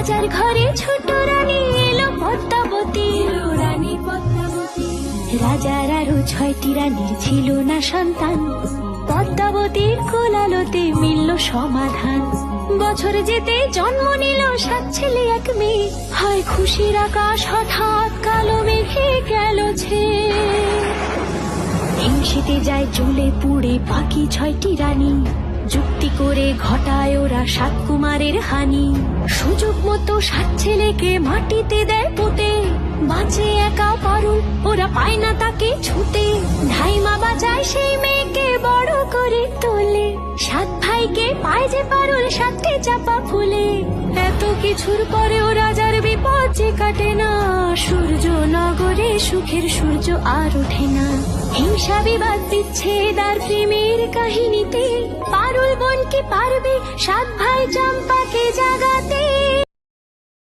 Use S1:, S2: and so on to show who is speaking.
S1: রাজার ঘরে ছোট রানী এলো পদ্মাবতী। রাজার আরো 6টি রানীর ছিল না সন্তান, পদ্মাবতীর কোলালোতে মিলল সমাধান। বছর যেতে জন্ম নিল 7 ছেলে 1 মেয়ে, হয় খুশির আকাশ হঠাৎ কালো মেঘে গেল ছেয়ে। হিংসেতে যায় জ্বলে পুড়ে বাকি 6টি রানী, যুক্তি করে ঘটায় ওরা 7 কুমারের হানি। সুযোগ মতো 7 ছেলেকে মাটিতে দেয় পুঁতে, বাঁচে একা পারুল ওরা পায় না তাকে ছুতে। ধাইমা বাঁচায় সেই মেয়েকে বড় করে তোলে, 7 ভাইকে পায় যে পারুল 7টে চাপা ফুলে। এত কিছুর পরেও রাজার বিপদ যে কাটে না, সূর্য নগরে সুখের সূর্য আর ওঠে না। হিংসা বিবাদ বিচ্ছেদ আর প্রেমের কাহিনীতে পারুল বোন কি পারবে 7 ভাই চম্পাকে জাগাতে।